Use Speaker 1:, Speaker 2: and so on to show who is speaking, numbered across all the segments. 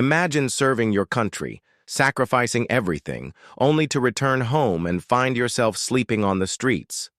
Speaker 1: Imagine serving your country, sacrificing everything, only to return home and find yourself sleeping on the streets.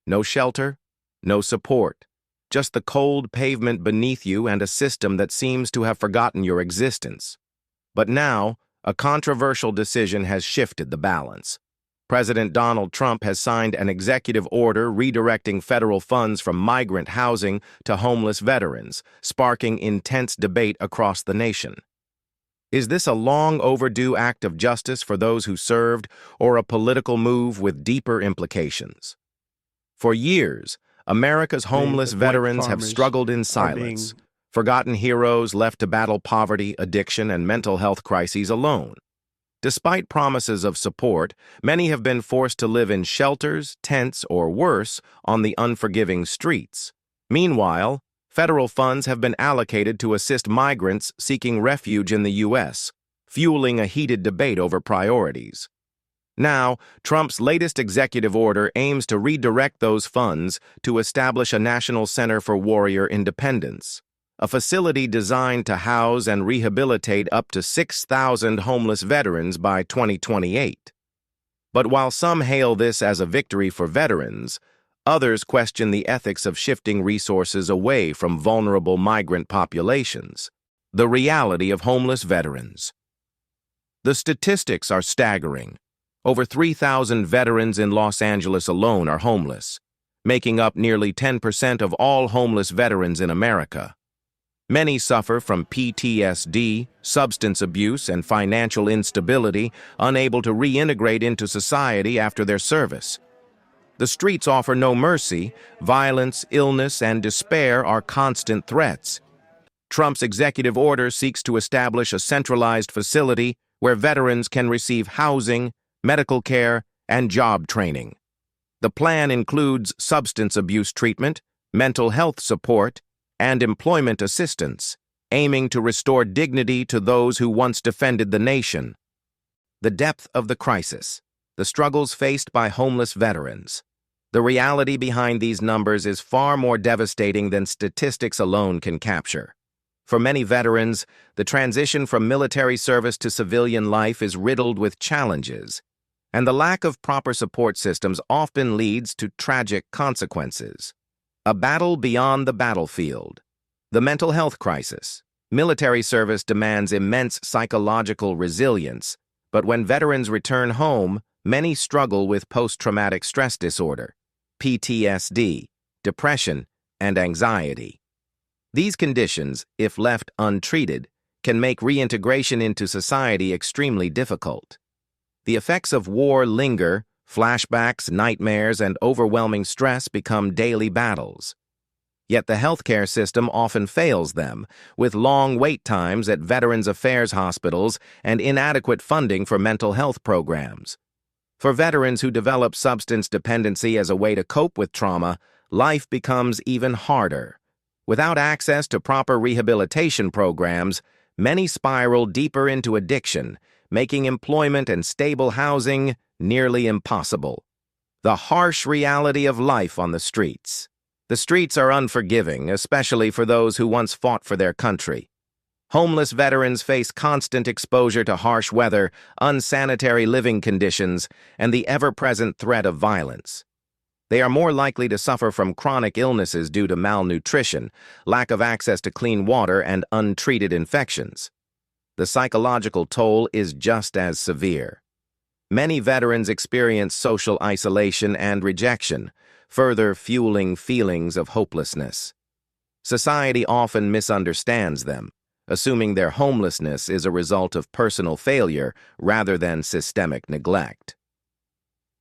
Speaker 1: No shelter, no support, just the cold pavement beneath you and a system that seems to have forgotten your existence. But now, a controversial decision has shifted the balance. President Donald Trump has signed an executive order redirecting federal funds from migrant housing to homeless veterans, sparking intense debate across the nation. Is this a long overdue act of justice for those who served, or a political move with deeper implications? For years, America's homeless veterans have struggled in silence, forgotten heroes left to battle poverty, addiction, and mental health crises alone. Despite promises of support, many have been forced to live in shelters, tents, or worse, on the unforgiving streets. Meanwhile, federal funds have been allocated to assist migrants seeking refuge in the U.S., fueling a heated debate over priorities. Now, Trump's latest executive order aims to redirect those funds to establish a National Center for Warrior Independence, a facility designed to house and rehabilitate up to 6,000 homeless veterans by 2028. But while some hail this as a victory for veterans, others question the ethics of shifting resources away from vulnerable migrant populations. The reality of homeless veterans. The statistics are staggering. Over 3,000 veterans in Los Angeles alone are homeless, making up nearly 10% of all homeless veterans in America. Many suffer from PTSD, substance abuse, and financial instability, unable to reintegrate into society after their service. The streets offer no mercy. Violence, illness, and despair are constant threats. Trump's executive order seeks to establish a centralized facility where veterans can receive housing, medical care, and job training. The plan includes substance abuse treatment, mental health support, and employment assistance, aiming to restore dignity to those who once defended the nation. The depth of the crisis, the struggles faced by homeless veterans. The reality behind these numbers is far more devastating than statistics alone can capture. For many veterans, the transition from military service to civilian life is riddled with challenges, and the lack of proper support systems often leads to tragic consequences. A battle beyond the battlefield. The mental health crisis. Military service demands immense psychological resilience, but when veterans return home, many struggle with post-traumatic stress disorder, PTSD, depression, and anxiety. These conditions, if left untreated, can make reintegration into society extremely difficult. The effects of war linger. Flashbacks, nightmares, and overwhelming stress become daily battles. Yet the healthcare system often fails them, with long wait times at Veterans Affairs hospitals and inadequate funding for mental health programs. For veterans who develop substance dependency as a way to cope with trauma, life becomes even harder. Without access to proper rehabilitation programs, many spiral deeper into addiction, making employment and stable housing nearly impossible. The harsh reality of life on the streets. The streets are unforgiving, especially for those who once fought for their country. Homeless veterans face constant exposure to harsh weather, unsanitary living conditions, and the ever-present threat of violence. They are more likely to suffer from chronic illnesses due to malnutrition, lack of access to clean water, and untreated infections. The psychological toll is just as severe. Many veterans experience social isolation and rejection, further fueling feelings of hopelessness. Society often misunderstands them, assuming their homelessness is a result of personal failure rather than systemic neglect.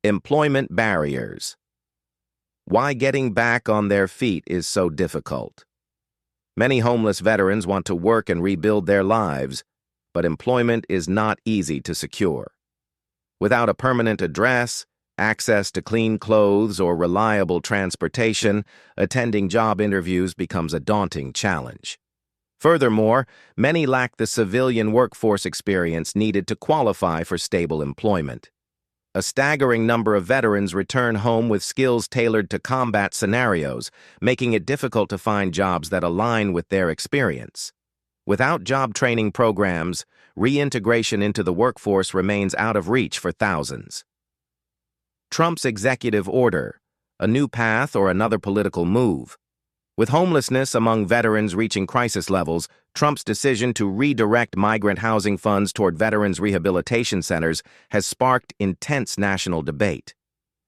Speaker 1: Employment barriers. Why getting back on their feet is so difficult. Many homeless veterans want to work and rebuild their lives, but employment is not easy to secure. Without a permanent address, access to clean clothes, or reliable transportation, attending job interviews becomes a daunting challenge. Furthermore, many lack the civilian workforce experience needed to qualify for stable employment. A staggering number of veterans return home with skills tailored to combat scenarios, making it difficult to find jobs that align with their experience. Without job training programs, reintegration into the workforce remains out of reach for thousands. Trump's executive order, a new path or another political move. With homelessness among veterans reaching crisis levels, Trump's decision to redirect migrant housing funds toward veterans' rehabilitation centers has sparked intense national debate.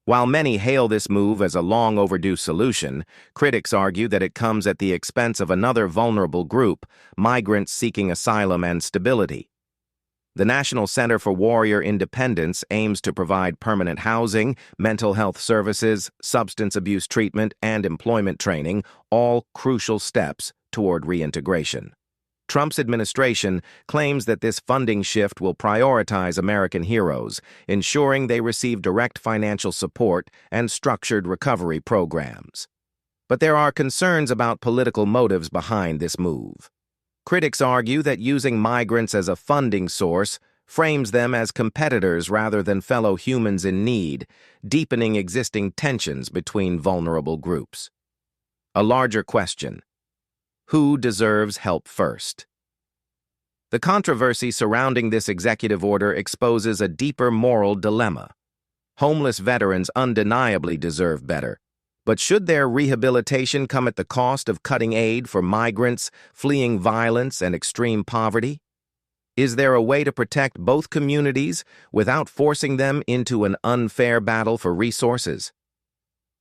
Speaker 1: While many hail this move as a long-overdue solution, critics argue that it comes at the expense of another vulnerable group, migrants seeking asylum and stability. The National Center for Warrior Independence aims to provide permanent housing, mental health services, substance abuse treatment, and employment training, all crucial steps toward reintegration. Trump's administration claims that this funding shift will prioritize American heroes, ensuring they receive direct financial support and structured recovery programs. But there are concerns about political motives behind this move. Critics argue that using migrants as a funding source frames them as competitors rather than fellow humans in need, deepening existing tensions between vulnerable groups. A larger question: who deserves help first? The controversy surrounding this executive order exposes a deeper moral dilemma. Homeless veterans undeniably deserve better. But should their rehabilitation come at the cost of cutting aid for migrants fleeing violence and extreme poverty? Is there a way to protect both communities without forcing them into an unfair battle for resources?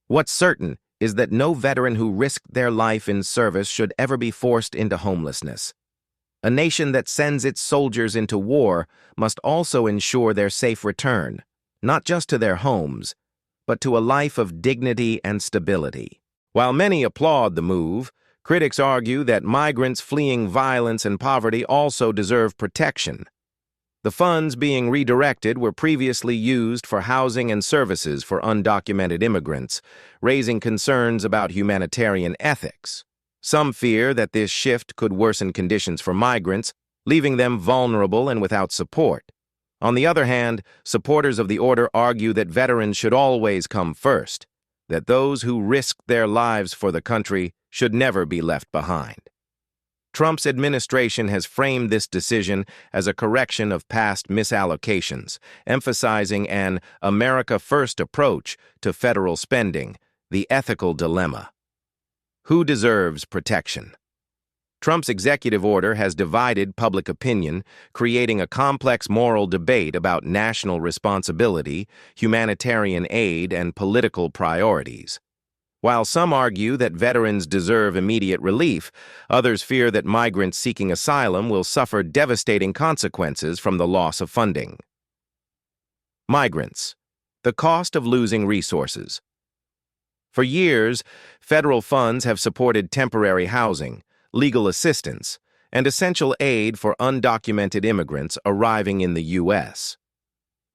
Speaker 1: What's certain is that no veteran who risked their life in service should ever be forced into homelessness. A nation that sends its soldiers into war must also ensure their safe return, not just to their homes, but to a life of dignity and stability. While many applaud the move, critics argue that migrants fleeing violence and poverty also deserve protection. The funds being redirected were previously used for housing and services for undocumented immigrants, raising concerns about humanitarian ethics. Some fear that this shift could worsen conditions for migrants, leaving them vulnerable and without support. On the other hand, supporters of the order argue that veterans should always come first, that those who risked their lives for the country should never be left behind. Trump's administration has framed this decision as a correction of past misallocations, emphasizing an America First approach to federal spending, the ethical dilemma. Who deserves protection? Trump's executive order has divided public opinion, creating a complex moral debate about national responsibility, humanitarian aid, and political priorities. While some argue that veterans deserve immediate relief, others fear that migrants seeking asylum will suffer devastating consequences from the loss of funding. Migrants: the cost of losing resources. For years, federal funds have supported temporary housing, legal assistance, and essential aid for undocumented immigrants arriving in the U.S.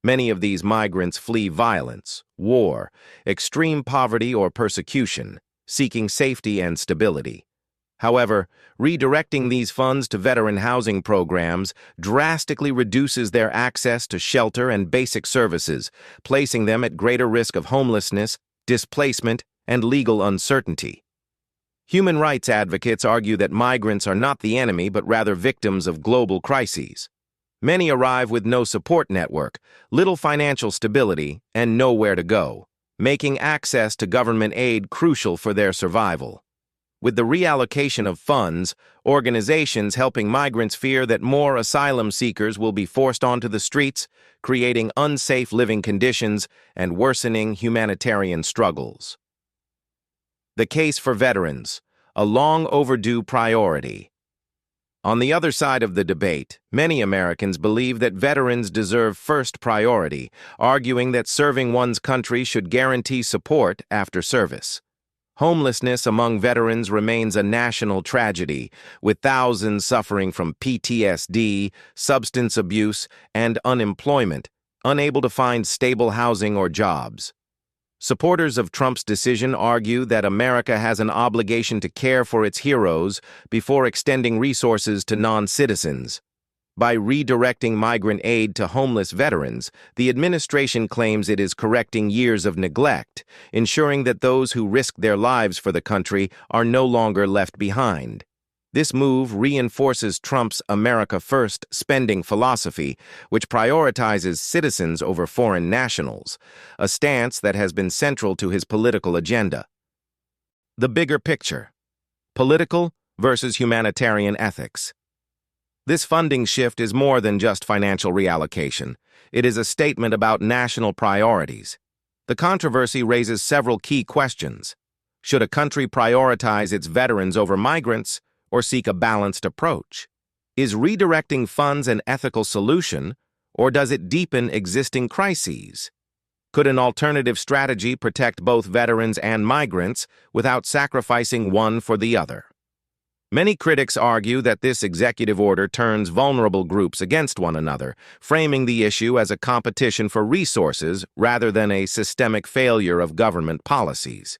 Speaker 1: Many of these migrants flee violence, war, extreme poverty, or persecution, seeking safety and stability. However, redirecting these funds to veteran housing programs drastically reduces their access to shelter and basic services, placing them at greater risk of homelessness, displacement, and legal uncertainty. Human rights advocates argue that migrants are not the enemy but rather victims of global crises. Many arrive with no support network, little financial stability, and nowhere to go, making access to government aid crucial for their survival. With the reallocation of funds, organizations helping migrants fear that more asylum seekers will be forced onto the streets, creating unsafe living conditions and worsening humanitarian struggles. The case for veterans, a long overdue priority. On the other side of the debate, many Americans believe that veterans deserve first priority, arguing that serving one's country should guarantee support after service. Homelessness among veterans remains a national tragedy, with thousands suffering from PTSD, substance abuse, and unemployment, unable to find stable housing or jobs. Supporters of Trump's decision argue that America has an obligation to care for its heroes before extending resources to non-citizens. By redirecting migrant aid to homeless veterans, the administration claims it is correcting years of neglect, ensuring that those who risk their lives for the country are no longer left behind. This move reinforces Trump's America First spending philosophy, which prioritizes citizens over foreign nationals, a stance that has been central to his political agenda. The bigger picture: political versus humanitarian ethics. This funding shift is more than just financial reallocation. It is a statement about national priorities. The controversy raises several key questions. Should a country prioritize its veterans over migrants, or seek a balanced approach? Is redirecting funds an ethical solution, or does it deepen existing crises? Could an alternative strategy protect both veterans and migrants without sacrificing one for the other? Many critics argue that this executive order turns vulnerable groups against one another, framing the issue as a competition for resources rather than a systemic failure of government policies.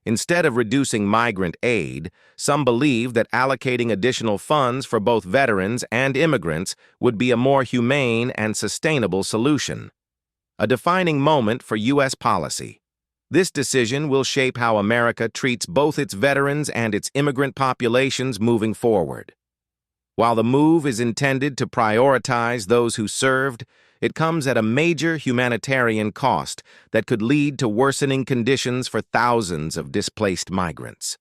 Speaker 1: Instead of reducing migrant aid, some believe that allocating additional funds for both veterans and immigrants would be a more humane and sustainable solution. A defining moment for U.S. policy. This decision will shape how America treats both its veterans and its immigrant populations moving forward. While the move is intended to prioritize those who served, it comes at a major humanitarian cost that could lead to worsening conditions for thousands of displaced migrants.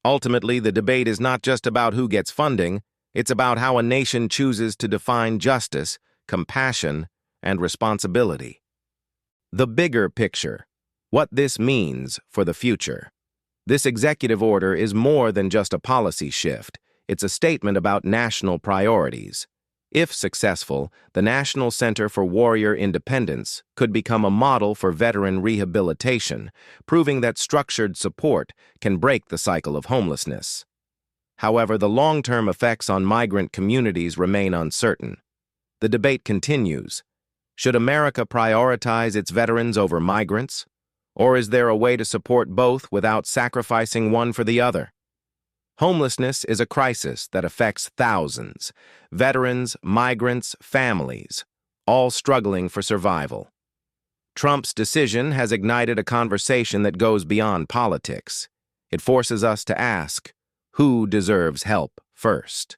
Speaker 1: Ultimately, the debate is not just about who gets funding, it's about how a nation chooses to define justice, compassion, and responsibility. The bigger picture: what this means for the future. This executive order is more than just a policy shift. It's a statement about national priorities. If successful, the National Center for Warrior Independence could become a model for veteran rehabilitation, proving that structured support can break the cycle of homelessness. However, the long-term effects on migrant communities remain uncertain. The debate continues. Should America prioritize its veterans over migrants? Or is there a way to support both without sacrificing one for the other? Homelessness is a crisis that affects thousands: veterans, migrants, families, all struggling for survival. Trump's decision has ignited a conversation that goes beyond politics. It forces us to ask, who deserves help first?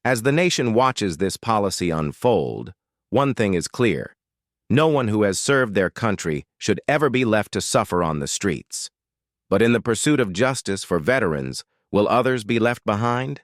Speaker 1: As the nation watches this policy unfold, one thing is clear: no one who has served their country should ever be left to suffer on the streets. But in the pursuit of justice for veterans, will others be left behind?